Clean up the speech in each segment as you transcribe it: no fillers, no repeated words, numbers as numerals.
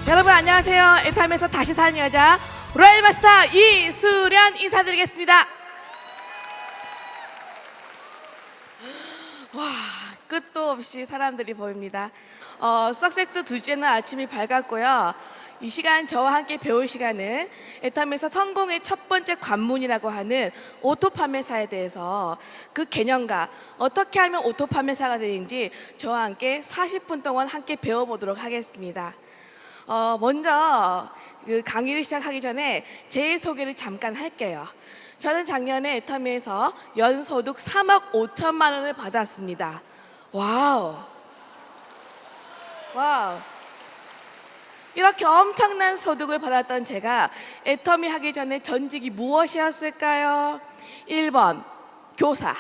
여러분 안녕하세요. 애탐에서 다시 사는 여자 로얄마스터 이수련 인사드리겠습니다. 와, 끝도 없이 사람들이 보입니다. 석세스 둘째는 아침이 밝았고요. 이 시간 저와 함께 배울 시간은 애탐에서 성공의 첫 번째 관문이라고 하는 오토 판매사에 대해서 그 개념과 어떻게 하면 오토 판매사가 되는지 저와 함께 40분 동안 함께 배워보도록 하겠습니다. 먼저 그 강의를 시작하기 전에 제 소개를 잠깐 할게요. 저는 작년에 애터미에서 연소득 3억 5천만 원을 받았습니다. 와우. 이렇게 엄청난 소득을 받았던 제가 애터미 하기 전에 전직이 무엇이었을까요? 1번 교사,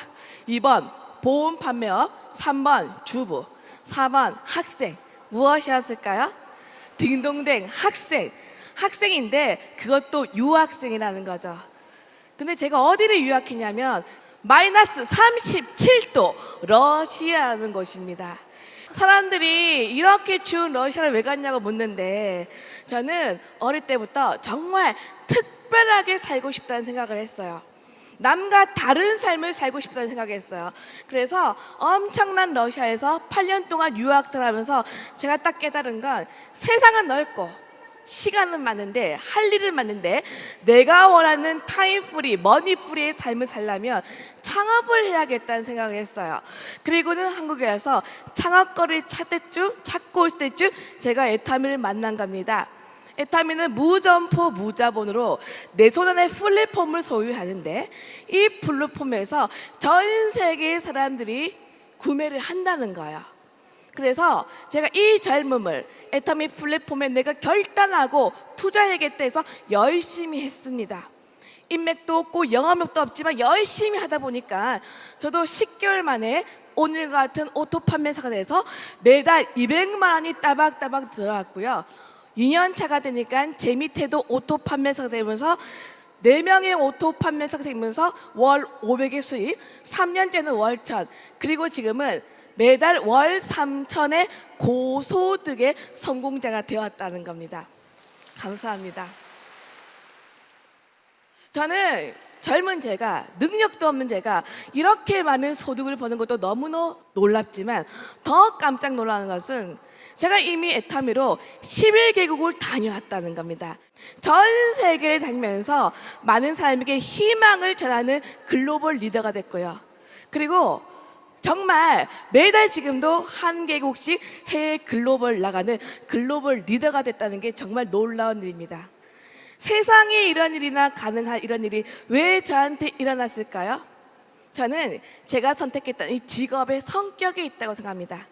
2번 보험 판매업, 3번 주부, 4번 학생. 무엇이었을까요? 딩동댕 학생인데 그것도 유학생이라는 거죠. 근데 제가 어디를 유학했냐면 마이너스 37도 러시아라는 곳입니다. 사람들이 이렇게 추운 러시아를 왜 갔냐고 묻는데 저는 어릴 때부터 정말 특별하게 살고 싶다는 생각을 했어요. 남과 다른 삶을 살고 싶다는 생각을 했어요. 그래서 엄청난 러시아에서 8년 동안 유학생을 하면서 제가 딱 깨달은 건 세상은 넓고 시간은 많은데 할 일은 많은데 내가 원하는 타임 프리, 머니 프리의 삶을 살려면 창업을 해야겠다는 생각을 했어요. 그리고는 한국에 와서 창업거리를 찾고 있을 때쯤 제가 애타미를 만난 겁니다. 애타미는 무점포 무자본으로 내 손 안에 플랫폼을 소유하는데 이 플랫폼에서 전 세계의 사람들이 구매를 한다는 거예요. 그래서 제가 이 젊음을 애타미 플랫폼에 내가 결단하고 투자해야겠다 해서 열심히 했습니다. 인맥도 없고 영업력도 없지만 열심히 하다 보니까 저도 10개월 만에 오늘 같은 오토 판매사가 돼서 매달 200만 원이 따박따박 들어왔고요. 2년 차가 되니까 제 밑에도 오토 판매사가 되면서 4명의 오토 판매사가 되면서 월 500의 수입, 3년째는 월 1000, 그리고 지금은 매달 월 3000의 고소득의 성공자가 되었다는 겁니다. 감사합니다. 저는 젊은 제가, 능력도 없는 제가 이렇게 많은 소득을 버는 것도 너무나 놀랍지만 더 깜짝 놀라는 것은 제가 이미 애타미로 11개국을 다녀왔다는 겁니다. 전 세계를 다니면서 많은 사람에게 희망을 전하는 글로벌 리더가 됐고요. 그리고 정말 매달 지금도 한 개국씩 해외 글로벌 나가는 글로벌 리더가 됐다는 게 정말 놀라운 일입니다. 세상에 이런 일이나 가능한 이런 일이 왜 저한테 일어났을까요? 저는 제가 선택했던 이 직업의 성격에 있다고 생각합니다.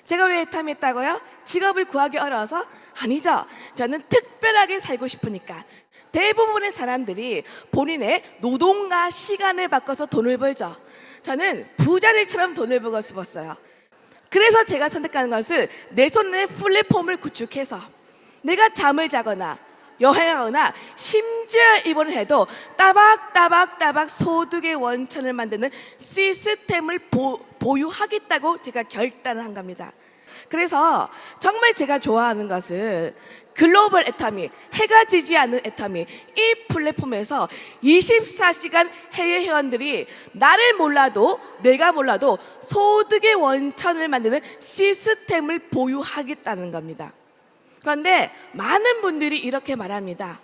제가 왜 애타미 했다고요? 직업을 구하기 어려워서? 아니죠. 저는 특별하게 살고 싶으니까. 대부분의 사람들이 본인의 노동과 시간을 바꿔서 돈을 벌죠. 저는 부자들처럼 돈을 벌고 싶었어요. 그래서 제가 선택하는 것은 내 손에 플랫폼을 구축해서 내가 잠을 자거나 여행하거나 심지어 입원을 해도 따박따박 소득의 원천을 만드는 시스템을 보유하겠다고 제가 결단을 한 겁니다. 그래서 정말 제가 좋아하는 것은 글로벌 애타미, 해가 지지 않는 애타미, 이 플랫폼에서 24시간 해외 회원들이 나를 몰라도 내가 몰라도 소득의 원천을 만드는 시스템을 보유하겠다는 겁니다. 그런데 많은 분들이 이렇게 말합니다.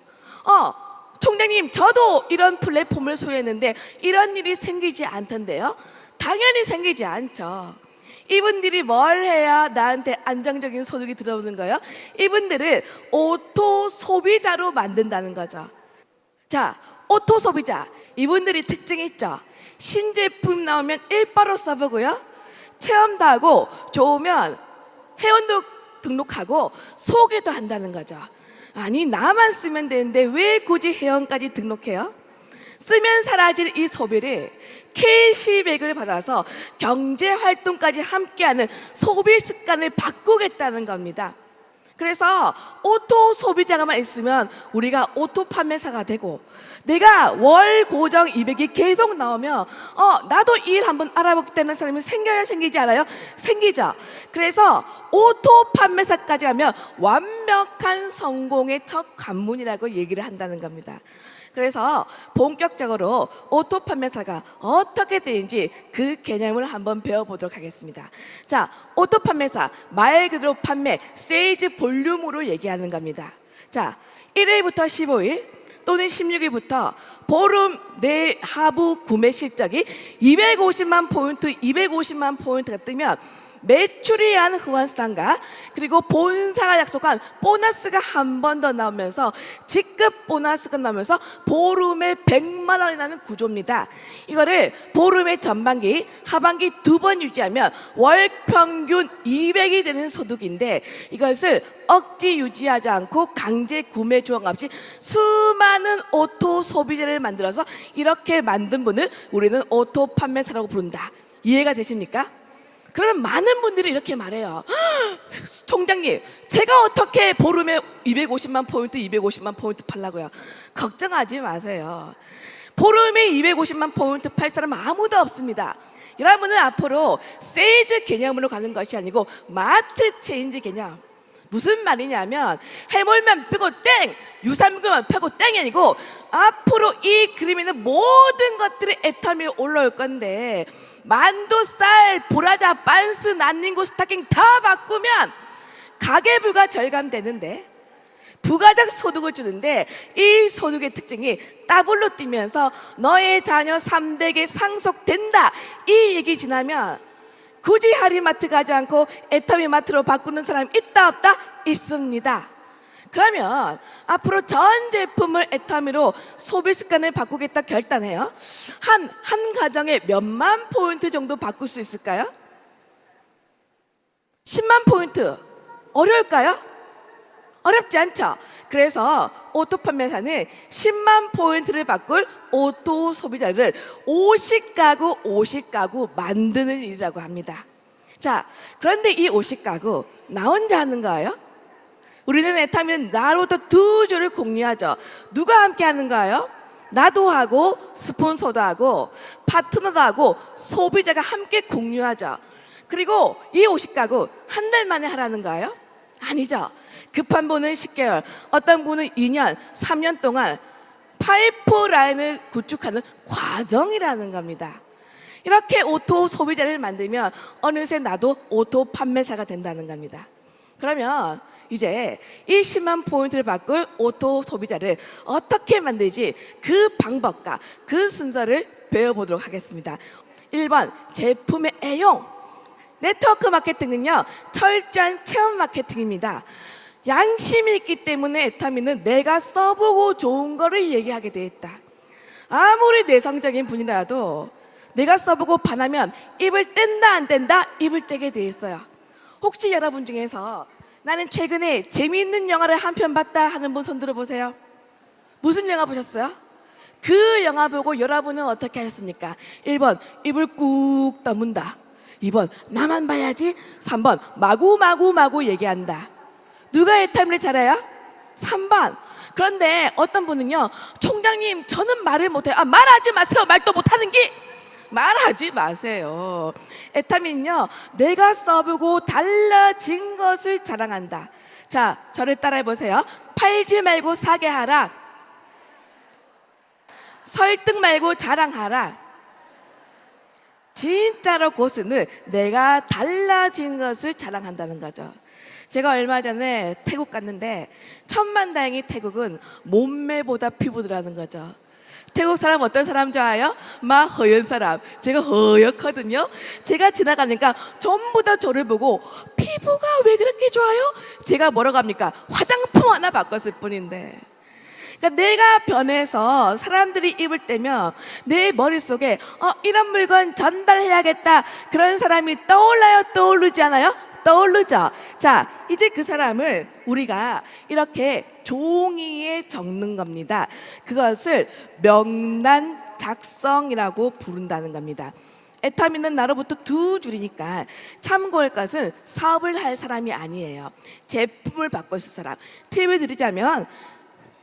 총장님, 저도 이런 플랫폼을 소유했는데 이런 일이 생기지 않던데요? 당연히 생기지 않죠. 이분들이 뭘 해야 나한테 안정적인 소득이 들어오는 거예요? 이분들은 오토 소비자로 만든다는 거죠. 자, 오토 소비자, 이분들이 특징이 있죠. 신제품 나오면 일바로 써보고요, 체험도 하고 좋으면 회원도 등록하고 소개도 한다는 거죠. 아니, 나만 쓰면 되는데 왜 굳이 회원까지 등록해요? 쓰면 사라질 이 소비를 캐시백을 받아서 경제활동까지 함께하는 소비 습관을 바꾸겠다는 겁니다. 그래서 오토 소비자가만 있으면 우리가 오토 판매사가 되고 내가 월 고정 200이 계속 나오면 나도 일 한번 알아보겠다는 사람이 생겨야 생기지 않아요? 생기죠. 그래서 오토 판매사까지 하면 완벽한 성공의 첫 관문이라고 얘기를 한다는 겁니다. 그래서 본격적으로 오토 판매사가 어떻게 되는지 그 개념을 한번 배워보도록 하겠습니다. 자, 오토 판매사, 말 그대로 판매, 세일즈 볼륨으로 얘기하는 겁니다. 자, 1일부터 15일 또는 16일부터 보름 내 하부 구매 실적이 250만 포인트, 250만 포인트가 뜨면 매출이 한 후원수당과 그리고 본사가 약속한 보너스가 한 번 더 나오면서 직급 보너스가 나오면서 보름에 100만 원이 나는 구조입니다. 이거를 보름의 전반기, 하반기 두 번 유지하면 월 평균 200이 되는 소득인데 이것을 억지 유지하지 않고 강제 구매 조항 없이 수많은 오토 소비자를 만들어서 이렇게 만든 분을 우리는 오토 판매사라고 부른다. 이해가 되십니까? 그러면 많은 분들이 이렇게 말해요. 총장님, 제가 어떻게 보름에 250만 포인트, 250만 포인트 팔라고요? 걱정하지 마세요. 보름에 250만 포인트 팔 사람은 아무도 없습니다. 여러분은 앞으로 세일즈 개념으로 가는 것이 아니고 마트 체인지 개념. 무슨 말이냐면 해물만 빼고 땡, 유산균만 빼고 땡이 아니고 앞으로 이 그림에 있는 모든 것들이 애터미에 올라올 건데 만두, 쌀, 보라자, 빤스, 난닝구, 스타킹 다 바꾸면 가계부가 절감되는데 부가적 소득을 주는데 이 소득의 특징이 더블로 뛰면서 너의 자녀 3대에 상속된다. 이 얘기 지나면 굳이 하리마트 가지 않고 애터미 마트로 바꾸는 사람이 있다 없다? 있습니다. 그러면 앞으로 전 제품을 애터미로 소비 습관을 바꾸겠다 결단해요. 한 가정에 몇만 포인트 정도 바꿀 수 있을까요? 10만 포인트 어려울까요? 어렵지 않죠? 그래서 오토 판매사는 10만 포인트를 바꿀 오토 소비자를 50가구 만드는 일이라고 합니다. 자, 그런데 이 50가구 나 혼자 하는 거예요? 우리는 애타면 나로부터 두 줄을 공유하죠. 누가 함께 하는 거예요? 나도 하고 스폰서도 하고 파트너도 하고 소비자가 함께 공유하죠. 그리고 이 50가구 한 달 만에 하라는 거예요? 아니죠. 급한 분은 10개월, 어떤 분은 2년, 3년 동안 파이프라인을 구축하는 과정이라는 겁니다. 이렇게 오토 소비자를 만들면 어느새 나도 오토 판매사가 된다는 겁니다. 그러면 이제 이 10만 포인트를 바꿀 오토 소비자를 어떻게 만들지 그 방법과 그 순서를 배워보도록 하겠습니다. 1번 제품의 애용. 네트워크 마케팅은요 철저한 체험 마케팅입니다. 양심이 있기 때문에 애타미는 내가 써보고 좋은 거를 얘기하게 돼 있다. 아무리 내성적인 분이라도 내가 써보고 반하면 입을 뗀다 안 뗀다 입을 떼게 돼 있어요. 혹시 여러분 중에서 나는 최근에 재미있는 영화를 한 편 봤다 하는 분 손 들어보세요. 무슨 영화 보셨어요? 그 영화 보고 여러분은 어떻게 하셨습니까? 1번 입을 꾹 다문다. 2번 나만 봐야지. 3번 마구 얘기한다. 누가 애타미를 잘해요? 3번. 그런데 어떤 분은요 총장님 저는 말을 못해요. 말하지 마세요. 말도 못하는 게 말하지 마세요. 애타민은요 내가 써보고 달라진 것을 자랑한다. 자, 저를 따라해 보세요. 팔지 말고 사게 하라. 설득 말고 자랑하라. 진짜로 고수는 내가 달라진 것을 자랑한다는 거죠. 제가 얼마 전에 태국 갔는데 천만다행히 태국은 몸매보다 피부더라는 거죠. 태국 사람 어떤 사람 좋아해요? 막 허연 사람. 제가 허옇거든요. 제가 지나가니까 전부 다 저를 보고 피부가 왜 그렇게 좋아요? 제가 뭐라고 합니까? 화장품 하나 바꿨을 뿐인데. 그러니까 내가 변해서 사람들이 입을 때면 내 머릿속에 이런 물건 전달해야겠다 그런 사람이 떠올라요? 떠오르지 않아요? 떠오르죠. 자, 이제 그 사람을 우리가 이렇게 종이에 적는 겁니다. 그것을 명단 작성이라고 부른다는 겁니다. 애타미는 나로부터 두 줄이니까 참고할 것은 사업을 할 사람이 아니에요. 제품을 바꿔 쓸 사람. 팁을 드리자면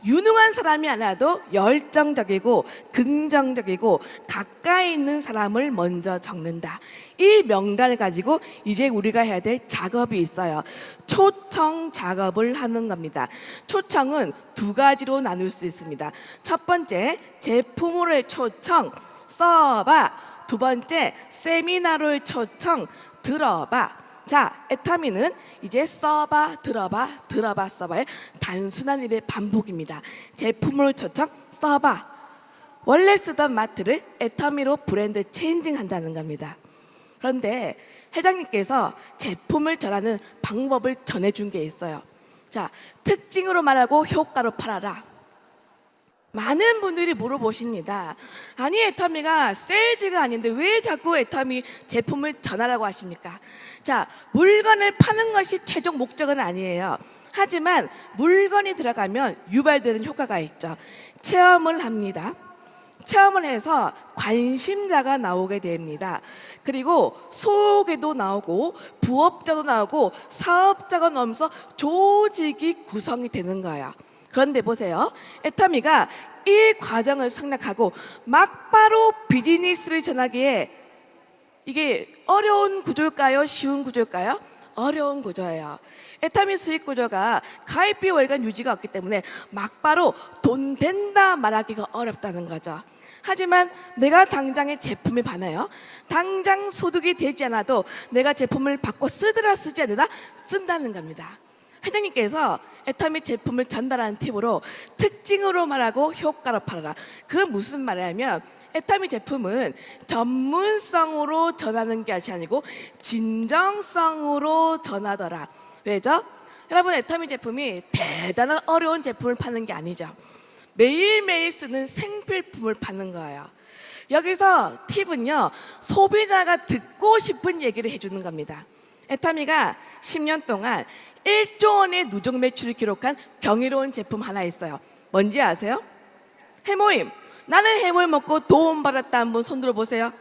유능한 사람이 아니라도 열정적이고 긍정적이고 가까이 있는 사람을 먼저 적는다. 이 명단을 가지고 이제 우리가 해야 될 작업이 있어요. 초청 작업을 하는 겁니다. 초청은 두 가지로 나눌 수 있습니다. 첫 번째, 제품으로의 초청, 써봐. 두 번째, 세미나로의 초청, 들어봐. 자, 애터미는 이제 써봐, 들어봐, 들어봐, 써봐의 단순한 일의 반복입니다. 제품으로 초청, 써봐. 원래 쓰던 마트를 애터미로 브랜드 체인징 한다는 겁니다. 그런데 회장님께서 제품을 전하는 방법을 전해준 게 있어요. 자, 특징으로 말하고 효과로 팔아라. 많은 분들이 물어보십니다. 아니, 애터미가 세일즈가 아닌데 왜 자꾸 애터미 제품을 전하라고 하십니까? 자, 물건을 파는 것이 최종 목적은 아니에요. 하지만 물건이 들어가면 유발되는 효과가 있죠. 체험을 합니다. 체험을 해서 관심자가 나오게 됩니다. 그리고 소개도 나오고 부업자도 나오고 사업자가 나오면서 조직이 구성이 되는 거예요. 그런데 보세요. 애터미가 이 과정을 생략하고 막바로 비즈니스를 전하기에 이게 어려운 구조일까요? 쉬운 구조일까요? 어려운 구조예요. 애터미 수익 구조가 가입비 월간 유지가 없기 때문에 막바로 돈 된다 말하기가 어렵다는 거죠. 하지만 내가 당장의 제품에 반해요. 당장 소득이 되지 않아도 내가 제품을 받고 쓰더라 쓰지 않으라 쓴다는 겁니다. 회장님께서 애터미 제품을 전달하는 팁으로 특징으로 말하고 효과로 팔아라. 그 무슨 말이냐면 애터미 제품은 전문성으로 전하는 것이 아니고 진정성으로 전하더라. 왜죠? 여러분, 애터미 제품이 대단한 어려운 제품을 파는 게 아니죠. 매일매일 쓰는 생필품을 파는 거예요. 여기서 팁은요, 소비자가 듣고 싶은 얘기를 해주는 겁니다. 애터미가 10년 동안 1조 원의 누적 매출을 기록한 경이로운 제품 하나 있어요. 뭔지 아세요? 해모임. 나는 해모임 먹고 도움 받았다. 한번 손 들어보세요.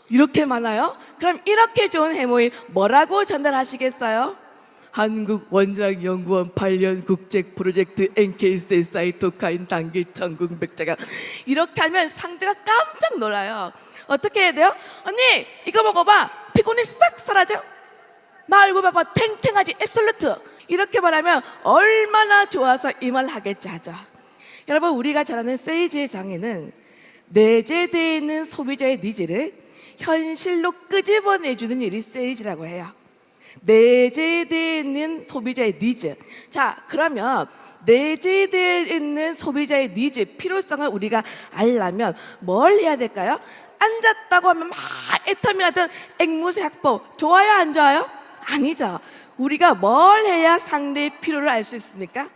이렇게 많아요? 그럼 이렇게 좋은 해모임 뭐라고 전달하시겠어요? 한국원자력연구원 8년 국제 프로젝트 NK세 사이토카인 단기 전국 백자가. 이렇게 하면 상대가 깜짝 놀라요. 어떻게 해야 돼요? 언니, 이거 먹어봐. 피곤이 싹 사라져. 나 얼굴 봐봐. 탱탱하지. 앱솔루트. 이렇게 말하면 얼마나 좋아서 이 말 하겠지 하죠. 여러분, 우리가 전하는 세일즈의 장애는 내재되어 있는 소비자의 니즈를 현실로 끄집어내주는 일이 세일즈라고 해요. 내재되어 있는 소비자의 니즈. 자, 그러면 내재되어 있는 소비자의 니즈, 필요성을 우리가 알려면 뭘 해야 될까요? 앉았다고 하면 막 애터미 하던 앵무새 학법 좋아요, 안 좋아요? 아니죠. 우리가 뭘 해야 상대의 필요를 알 수 있습니까?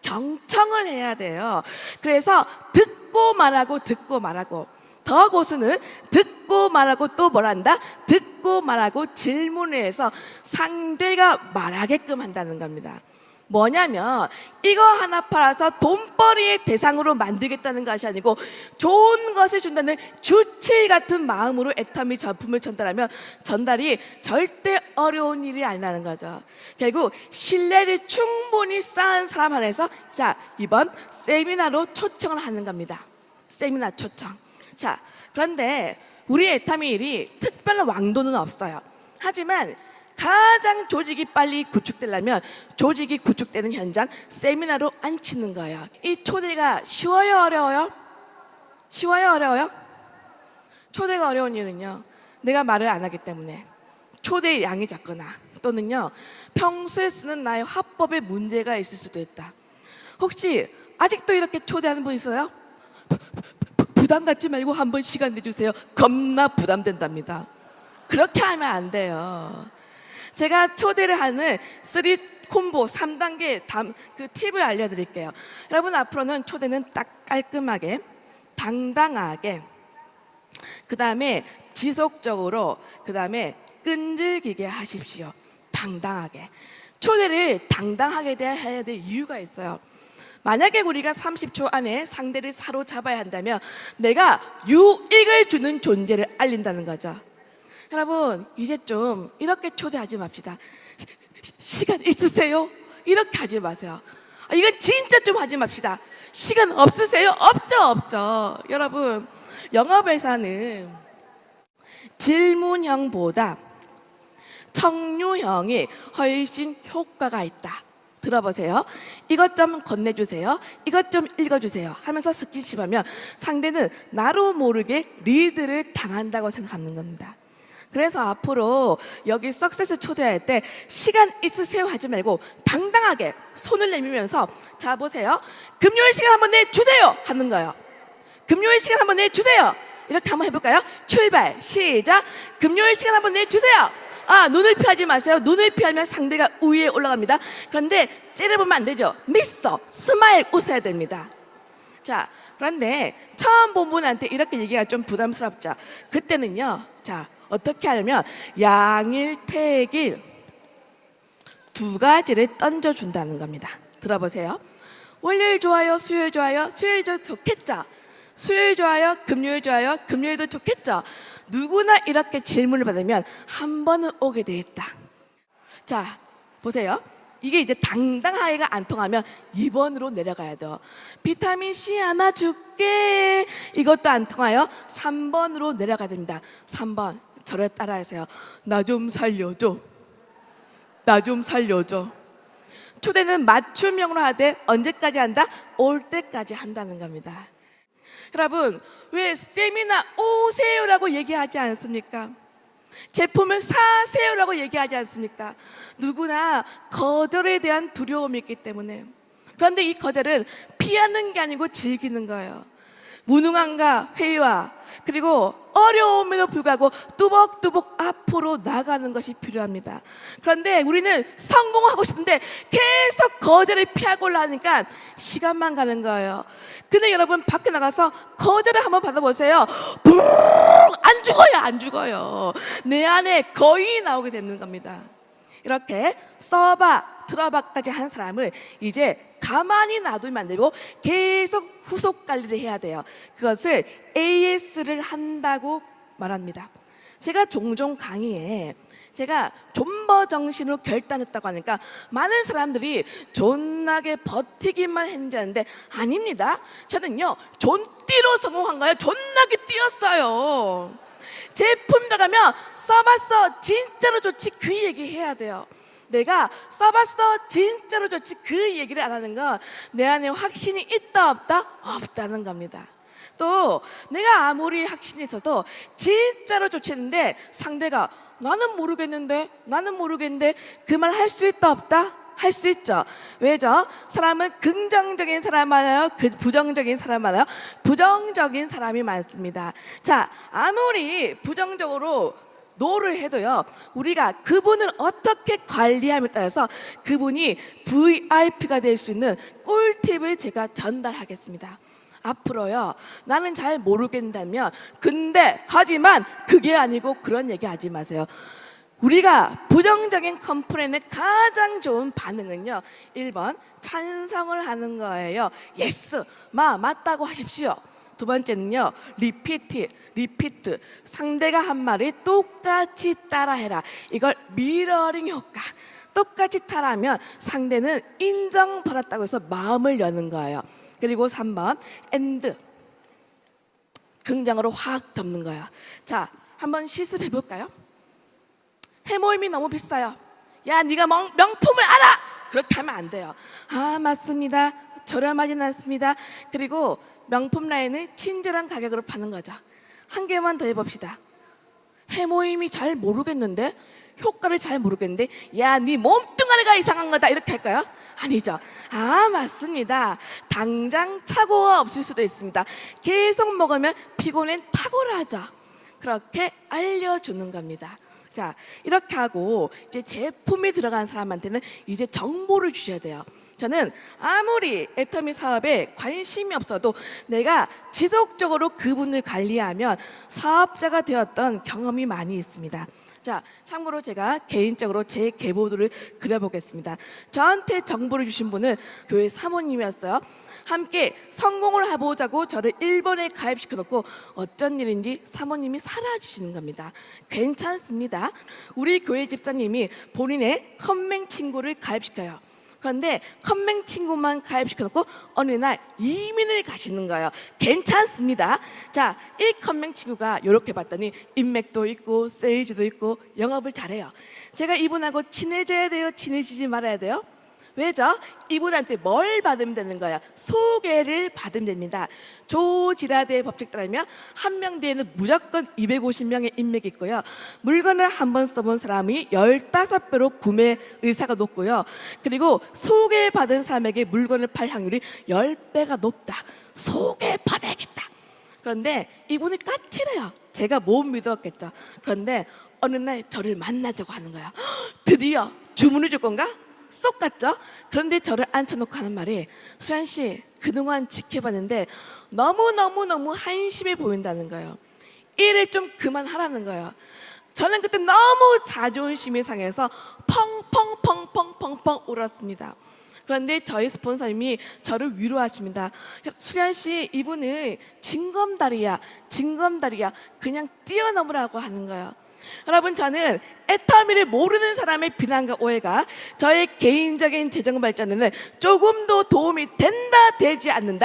경청을 해야 돼요. 그래서 듣고 말하고 듣고 말하고, 더 고수는 듣고 말하고 또 뭘 한다? 듣고 말하고 질문을 해서 상대가 말하게끔 한다는 겁니다. 뭐냐면 이거 하나 팔아서 돈벌이의 대상으로 만들겠다는 것이 아니고 좋은 것을 준다는 주치 같은 마음으로 애터미 제품을 전달하면 전달이 절대 어려운 일이 아니라는 거죠. 결국 신뢰를 충분히 쌓은 사람 안에서 자, 이번 세미나로 초청을 하는 겁니다. 세미나 초청. 자, 그런데 우리 애터미 일이 특별한 왕도는 없어요. 하지만 가장 조직이 빨리 구축되려면 조직이 구축되는 현장 세미나로 앉히는 거예요. 이 초대가 쉬워요, 어려워요? 쉬워요, 어려워요? 초대가 어려운 이유는요, 내가 말을 안 하기 때문에 초대의 양이 작거나 또는요 평소에 쓰는 나의 화법에 문제가 있을 수도 있다. 혹시 아직도 이렇게 초대하는 분 있어요? 부담 갖지 말고 한번 시간 내주세요. 겁나 부담된답니다. 그렇게 하면 안 돼요. 제가 초대를 하는 3 콤보 3단계 그 팁을 알려드릴게요. 여러분, 앞으로는 초대는 딱 깔끔하게, 당당하게, 그 다음에 지속적으로, 그 다음에 끈질기게 하십시오. 당당하게. 초대를 당당하게 해야 될 이유가 있어요. 만약에 우리가 30초 안에 상대를 사로잡아야 한다면 내가 유익을 주는 존재를 알린다는 거죠. 여러분, 이제 좀 이렇게 초대하지 맙시다. 시간 있으세요? 이렇게 하지 마세요. 이건 진짜 좀 하지 맙시다. 시간 없으세요? 없죠. 여러분, 영업에서는 질문형보다 청류형이 훨씬 효과가 있다. 들어보세요. 이것 좀 건네주세요. 이것 좀 읽어주세요 하면서 스킨십 하면 상대는 나로 모르게 리드를 당한다고 생각하는 겁니다. 그래서 앞으로 여기 석세스 초대할 때 시간 있으세요 하지 말고 당당하게 손을 내밀면서 자 보세요. 금요일 시간 한번 내주세요 하는 거예요. 금요일 시간 한번 내주세요. 이렇게 한번 해볼까요? 출발 시작. 금요일 시간 한번 내주세요. 눈을 피하지 마세요. 눈을 피하면 상대가 우위에 올라갑니다. 그런데 째려보면 안 되죠. 미소 스마일 웃어야 됩니다. 자, 그런데 처음 본 분한테 이렇게 얘기가 좀 부담스럽죠. 그때는요, 자, 어떻게 하냐면 양일 태길 두 가지를 던져준다는 겁니다. 들어보세요. 월요일 좋아요, 수요일 좋아요, 수요일 좋겠죠. 수요일 좋아요, 금요일 좋아요, 금요일도 좋겠죠. 누구나 이렇게 질문을 받으면 한 번은 오게 되겠다. 자, 보세요. 이게 이제 당당하게가 안 통하면 2번으로 내려가야 돼요. 비타민C 하나 줄게. 이것도 안 통하여 3번으로 내려가야 됩니다. 3번 저를 따라하세요. 나 좀 살려줘. 나 좀 살려줘. 초대는 맞춤형으로 하되 언제까지 한다? 올 때까지 한다는 겁니다. 여러분, 왜 세미나 오세요라고 얘기하지 않습니까? 제품을 사세요라고 얘기하지 않습니까? 누구나 거절에 대한 두려움이 있기 때문에. 그런데 이 거절은 피하는 게 아니고 즐기는 거예요. 무능함과 회의와 그리고 어려움에도 불구하고 뚜벅뚜벅 앞으로 나가는 것이 필요합니다. 그런데 우리는 성공하고 싶은데 계속 거절을 피하고 올라가니까 시간만 가는 거예요. 근데 여러분 밖에 나가서 거절을 한번 받아보세요. 안 죽어요. 내 안에 거인이 나오게 되는 겁니다. 이렇게 써봐 들어봐까지 한 사람을 이제 가만히 놔두면 안 되고 계속 후속 관리를 해야 돼요. 그것을 AS를 한다고 말합니다. 제가 종종 강의에 제가 존버 정신으로 결단했다고 하니까 많은 사람들이 존나게 버티기만 했는지 아는데 아닙니다. 저는요 존띠로 성공한 거예요. 존나게 뛰었어요. 제품 들어가면 써봤어 진짜로 좋지 그 얘기 해야 돼요. 내가 써봤어 진짜로 좋지 그 얘기를 안 하는 건 내 안에 확신이 있다 없다? 없다는 겁니다. 또 내가 아무리 확신이 있어도 진짜로 좋지 했는데 상대가 나는 모르겠는데 그 말 할 수 있다 없다? 할 수 있죠. 왜죠? 사람은 긍정적인 사람 많아요? 부정적인 사람 많아요? 부정적인 사람이 많습니다. 자, 아무리 부정적으로 노를 해도요 우리가 그분을 어떻게 관리함에 따라서 그분이 VIP가 될 수 있는 꿀팁을 제가 전달하겠습니다. 앞으로요 나는 잘 모르겠다면 근데 하지만 그게 아니고 그런 얘기 하지 마세요. 우리가 부정적인 컴플레인의 가장 좋은 반응은요 1번 찬성을 하는 거예요. 예스 맞다고 하십시오. 두 번째는요 리피트 상대가 한 말이 똑같이 따라해라. 이걸 미러링 효과. 똑같이 따라하면 상대는 인정받았다고 해서 마음을 여는 거예요. 그리고 3번 엔드 긍정으로 확 덮는 거예요. 자, 한번 실습해 볼까요? 해모임이 너무 비싸요. 야, 네가 명품을 알아. 그렇게 하면 안 돼요. 맞습니다. 저렴하진 않습니다. 그리고 명품 라인을 친절한 가격으로 파는 거죠. 한 개만 더 해봅시다. 해모임이 잘 모르겠는데 효과를 잘 모르겠는데 야, 네 몸뚱아리가 이상한 거다 이렇게 할까요? 아니죠. 맞습니다. 당장 착오가 없을 수도 있습니다. 계속 먹으면 피곤은 탁월하죠. 그렇게 알려주는 겁니다. 자, 이렇게 하고 이제 제품이 들어간 사람한테는 이제 정보를 주셔야 돼요. 저는 아무리 애터미 사업에 관심이 없어도 내가 지속적으로 그분을 관리하면 사업자가 되었던 경험이 많이 있습니다. 자, 참고로 제가 개인적으로 제 계보도를 그려보겠습니다. 저한테 정보를 주신 분은 교회 사모님이었어요. 함께 성공을 해보자고 저를 1번에 가입시켜놓고 어쩐 일인지 사모님이 사라지시는 겁니다. 괜찮습니다. 우리 교회 집사님이 본인의 컴맹 친구를 가입시켜요. 그런데 컴맹 친구만 가입시켜놓고 어느 날 이민을 가시는 거예요. 괜찮습니다. 자, 이 컴맹 친구가 이렇게 봤더니 인맥도 있고 세일즈도 있고 영업을 잘해요. 제가 이분하고 친해져야 돼요? 친해지지 말아야 돼요? 왜죠? 이분한테 뭘 받으면 되는 거야? 소개를 받으면 됩니다. 조지라드의 법칙 따르면 한 명 뒤에는 무조건 250명의 인맥이 있고요. 물건을 한 번 써본 사람이 15배로 구매 의사가 높고요. 그리고 소개받은 사람에게 물건을 팔 확률이 10배가 높다. 소개받아야겠다. 그런데 이분이 까칠해요. 제가 못 믿었겠죠. 그런데 어느 날 저를 만나자고 하는 거야. 드디어 주문을 줄 건가? 쏙 갔죠? 그런데 저를 앉혀놓고 하는 말이, 수란 씨, 그동안 지켜봤는데 너무 한심해 보인다는 거예요. 일을 좀 그만하라는 거예요. 저는 그때 너무 자존심이 상해서 펑펑 울었습니다. 그런데 저희 스폰서님이 저를 위로하십니다. 수란 씨, 이분은 징검다리야. 그냥 뛰어넘으라고 하는 거예요. 여러분, 저는 애터미를 모르는 사람의 비난과 오해가 저의 개인적인 재정 발전에는 조금도 도움이 된다, 되지 않는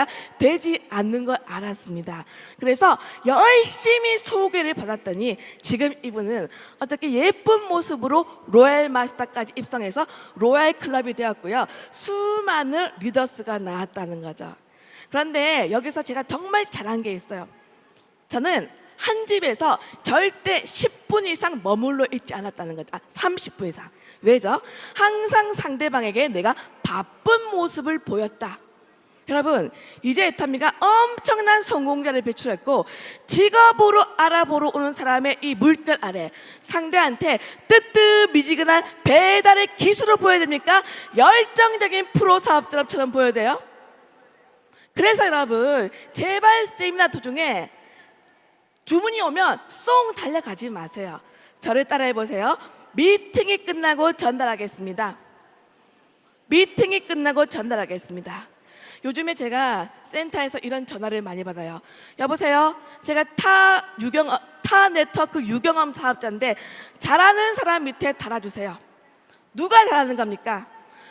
걸 알았습니다. 그래서 열심히 소개를 받았더니 지금 이분은 어떻게 예쁜 모습으로 로얄 마스터까지 입성해서 로얄 클럽이 되었고요. 수많은 리더스가 나왔다는 거죠. 그런데 여기서 제가 정말 잘한 게 있어요. 저는 한 집에서 절대 10분 이상 머물러 있지 않았다는 거죠. 30분 이상. 왜죠? 항상 상대방에게 내가 바쁜 모습을 보였다. 여러분, 이제 애터미가 엄청난 성공자를 배출했고 직업으로 알아보러 오는 사람의 이 물결 아래 상대한테 뜨뜻미지근한 배달의 기술을 보여야 됩니까? 열정적인 프로 사업자처럼 보여야 돼요? 그래서 여러분, 제발 세미나 도중에 주문이 오면 쏙 달려가지 마세요. 저를 따라해 보세요. 미팅이 끝나고 전달하겠습니다. 요즘에 제가 센터에서 이런 전화를 많이 받아요. 여보세요, 제가 타 네트워크 유경험 사업자인데 잘하는 사람 밑에 달아주세요. 누가 잘하는 겁니까?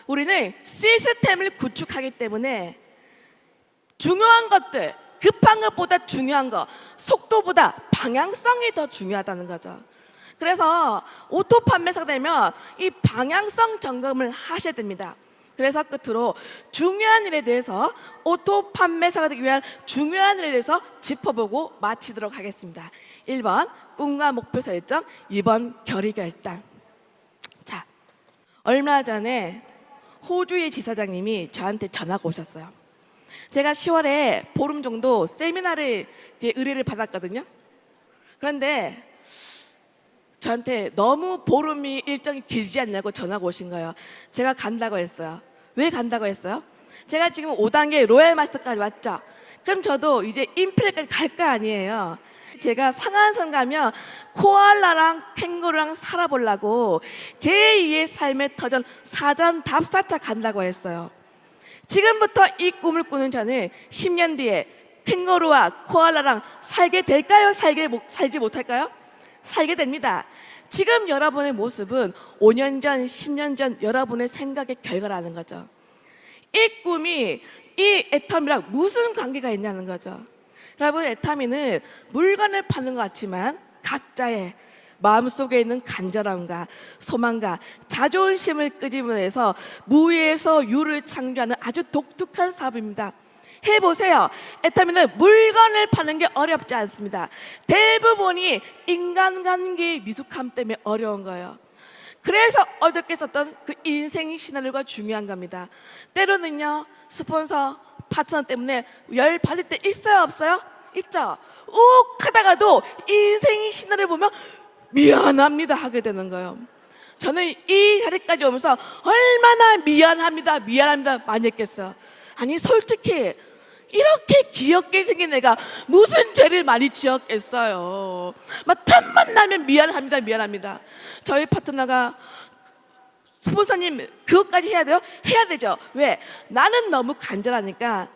우리는 시스템을 구축하기 때문에 중요한 것들, 급한 것보다 중요한 거, 속도보다 방향성이 더 중요하다는 거죠. 그래서 오토 판매사가 되면 이 방향성 점검을 하셔야 됩니다. 그래서 끝으로 중요한 일에 대해서, 오토 판매사가 되기 위한 중요한 일에 대해서 짚어보고 마치도록 하겠습니다. 1번 꿈과 목표 설정, 2번 결의 결단. 자, 얼마 전에 호주의 지사장님이 저한테 전화가 오셨어요. 제가 10월에 보름 정도 세미나를 의뢰를 받았거든요. 그런데 저한테 너무 보름이 일정이 길지 않냐고 전화가 오신 거예요. 제가 간다고 했어요. 왜 간다고 했어요? 제가 지금 5단계 로얄 마스터까지 왔죠. 그럼 저도 이제 임페리까지 갈 거 아니에요. 제가 상한선 가면 코알라랑 캥거루랑 살아보려고 제2의 삶의 터전 사전 답사차 간다고 했어요. 지금부터 이 꿈을 꾸는 저는 10년 뒤에 캥거루와 코알라랑 살게 될까요? 살지 못할까요? 살게 됩니다. 지금 여러분의 모습은 5년 전, 10년 전 여러분의 생각의 결과라는 거죠. 이 꿈이 이 애터미랑 무슨 관계가 있냐는 거죠. 여러분, 애터미는 물건을 파는 것 같지만 각자의 마음속에 있는 간절함과 소망과 자존심을 끄집어내서 무에서 유를 창조하는 아주 독특한 사업입니다. 해보세요. 애터미는 물건을 파는 게 어렵지 않습니다. 대부분이 인간관계의 미숙함 때문에 어려운 거예요. 그래서 어저께 썼던 그 인생 시나리오가 중요한 겁니다. 때로는요, 스폰서, 파트너 때문에 열 받을 때 있어요, 없어요? 있죠. 욱 하다가도 인생 시나리오 보면 미안합니다 하게 되는 거예요. 저는 이 자리까지 오면서 얼마나 미안합니다 많이 했겠어요. 아니, 솔직히 이렇게 귀엽게 생긴 애가 무슨 죄를 많이 지었겠어요. 막 틈만 나면 미안합니다. 저희 파트너가, 스폰서님 그것까지 해야 돼요? 해야 되죠. 왜? 나는 너무 간절하니까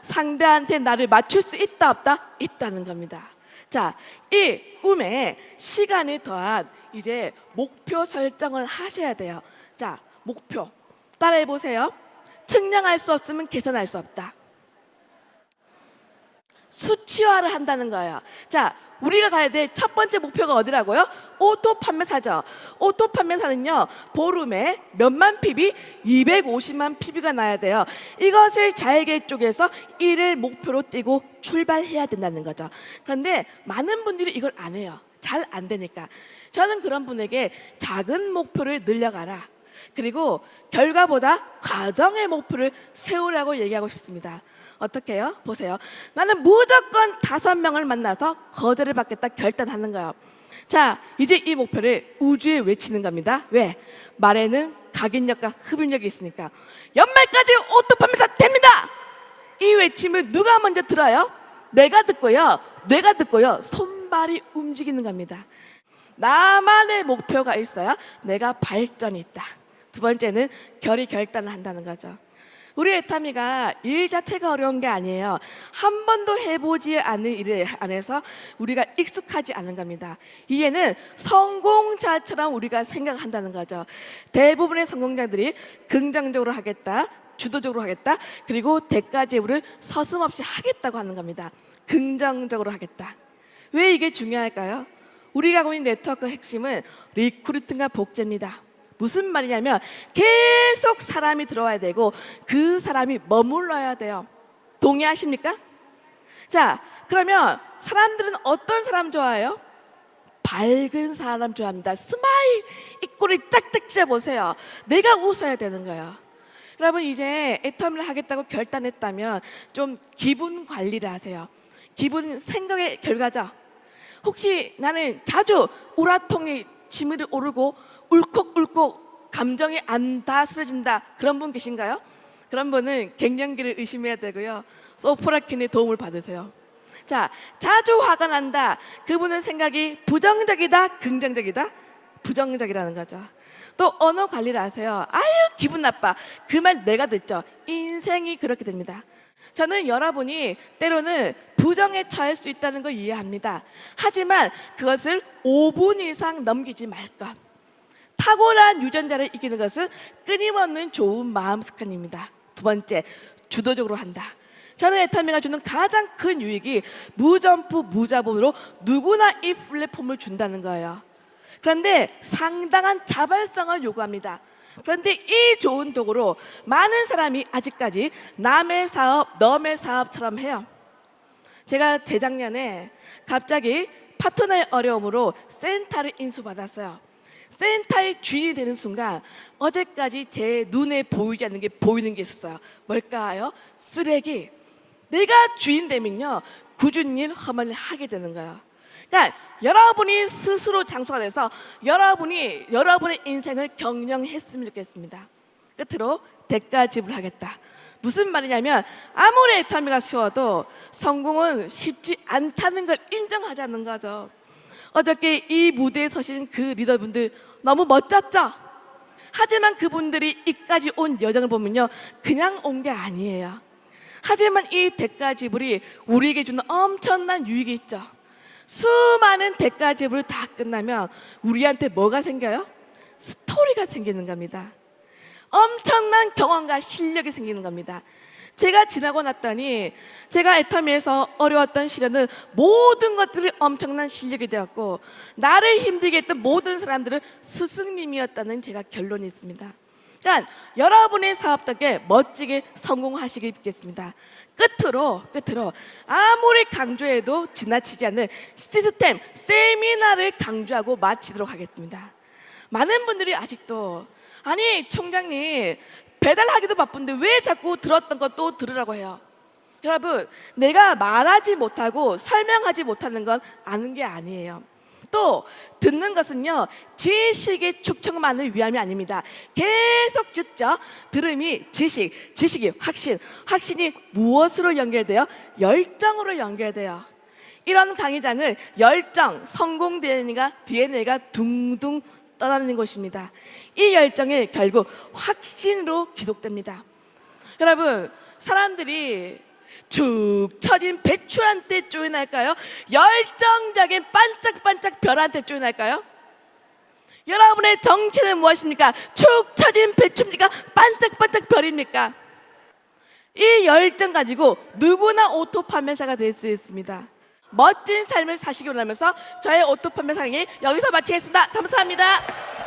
상대한테 나를 맞출 수 있다 없다? 있다는 겁니다. 자, 이 꿈에 시간이 더한 이제 목표 설정을 하셔야 돼요. 자, 목표 따라해 보세요. 측량할 수 없으면 계산할 수 없다. 수치화를 한다는 거예요. 자, 우리가 가야 될 첫 번째 목표가 어디라고요? 오토 판매사죠. 오토 판매사는요, 보름에 몇만 PB? 250만 PB가 나야 돼요. 이것을 잘게 쪼개서 이를 목표로 띄고 출발해야 된다는 거죠. 그런데 많은 분들이 이걸 안 해요. 잘 안 되니까. 저는 그런 분에게 작은 목표를 늘려가라. 그리고 결과보다 과정의 목표를 세우라고 얘기하고 싶습니다. 어떻게 해요? 보세요. 나는 무조건 5명을 만나서 거절을 받겠다 결단하는 거예요. 자, 이제 이 목표를 우주에 외치는 겁니다. 왜? 말에는 각인력과 흡입력이 있으니까. 연말까지 오토 판매사 됩니다! 이 외침을 누가 먼저 들어요? 내가 듣고요, 뇌가 듣고요, 손발이 움직이는 겁니다. 나만의 목표가 있어야 내가 발전이 있다. 두 번째는 결단을 한다는 거죠. 우리 애타미가 일 자체가 어려운 게 아니에요. 한 번도 해보지 않은 일 안에서 우리가 익숙하지 않은 겁니다. 이해는 성공자처럼 우리가 생각한다는 거죠. 대부분의 성공자들이 긍정적으로 하겠다, 주도적으로 하겠다, 그리고 대가제부를 서슴없이 하겠다고 하는 겁니다. 긍정적으로 하겠다. 왜 이게 중요할까요? 우리가 하고 있는 네트워크 핵심은 리크루팅과 복제입니다. 무슨 말이냐면 계속 사람이 들어와야 되고 그 사람이 머물러야 돼요. 동의하십니까? 자, 그러면 사람들은 어떤 사람 좋아해요? 밝은 사람 좋아합니다. 스마일, 입꼬리 짝짝 찢어보세요. 내가 웃어야 되는 거예요. 여러분, 이제 애텀을 하겠다고 결단했다면 좀 기분 관리를 하세요. 기분 생각의 결과죠. 혹시 나는 자주 우라통이 치밀어 오르고 울컥울컥 감정이 안 다스려진다, 그런 분 계신가요? 그런 분은 갱년기를 의심해야 되고요, 소포라킨의 도움을 받으세요. 자, 자주 화가 난다, 그분은 생각이 부정적이다, 긍정적이다? 부정적이라는 거죠. 또 언어 관리를 하세요. 아유 기분 나빠, 그 말 내가 듣죠. 인생이 그렇게 됩니다. 저는 여러분이 때로는 부정에 처할 수 있다는 걸 이해합니다. 하지만 그것을 5분 이상 넘기지 말 것. 탁월한 유전자를 이기는 것은 끊임없는 좋은 마음 습관입니다. 두 번째, 주도적으로 한다. 저는 애터미가 주는 가장 큰 유익이 무점프 무자본으로 누구나 이 플랫폼을 준다는 거예요. 그런데 상당한 자발성을 요구합니다. 그런데 이 좋은 도구로 많은 사람이 아직까지 남의 사업, 너의 사업처럼 해요. 제가 재작년에 갑자기 파트너의 어려움으로 센터를 인수받았어요. 센터의 주인이 되는 순간 어제까지 제 눈에 보이지 않는 게 보이는 게 있었어요. 뭘까요? 쓰레기. 내가 주인 되면요, 굳은 일, 험한 일 하게 되는 거예요. 그러니까 여러분이 스스로 장소가 돼서 여러분이 여러분의 인생을 경영했으면 좋겠습니다. 끝으로 대가 지불하겠다. 무슨 말이냐면 아무리 애터미가 쉬워도 성공은 쉽지 않다는 걸 인정하자는 거죠. 어저께 이 무대에 서신 그 리더분들 너무 멋졌죠? 하지만 그분들이 이까지 온 여정을 보면요, 그냥 온 게 아니에요. 하지만 이 대가 지불이 우리에게 주는 엄청난 유익이 있죠. 수많은 대가 지불이 다 끝나면 우리한테 뭐가 생겨요? 스토리가 생기는 겁니다. 엄청난 경험과 실력이 생기는 겁니다. 제가 지나고 났더니 제가 애터미에서 어려웠던 시련은 모든 것들이 엄청난 실력이 되었고 나를 힘들게 했던 모든 사람들은 스승님이었다는 제가 결론이 있습니다. 그러니까 여러분의 사업 덕에 멋지게 성공하시길 빚겠습니다. 끝으로 아무리 강조해도 지나치지 않는 시스템, 세미나를 강조하고 마치도록 하겠습니다. 많은 분들이 아직도 아니 총장님 배달하기도 바쁜데 왜 자꾸 들었던 거 또 들으라고 해요? 여러분, 내가 말하지 못하고 설명하지 못하는 건 아는 게 아니에요. 또 듣는 것은요, 지식의 축적만을 위함이 아닙니다. 계속 듣죠. 들음이 지식이 확신, 확신이 무엇으로 연결돼요? 열정으로 연결돼요. 이런 강의장은 열정, 성공 DNA가 둥둥 떠나는 것입니다. 이 열정이 결국 확신으로 기록됩니다. 여러분, 사람들이 축 처진 배추한테 쪼인할까요? 열정적인 반짝반짝 별한테 쪼인할까요? 여러분의 정체는 무엇입니까? 축 처진 배춤입니까? 반짝반짝 별입니까? 이 열정 가지고 누구나 오토 판매사가 될 수 있습니다. 멋진 삶을 사시기 원하면서 저의 오토 판매 강의 여기서 마치겠습니다. 감사합니다.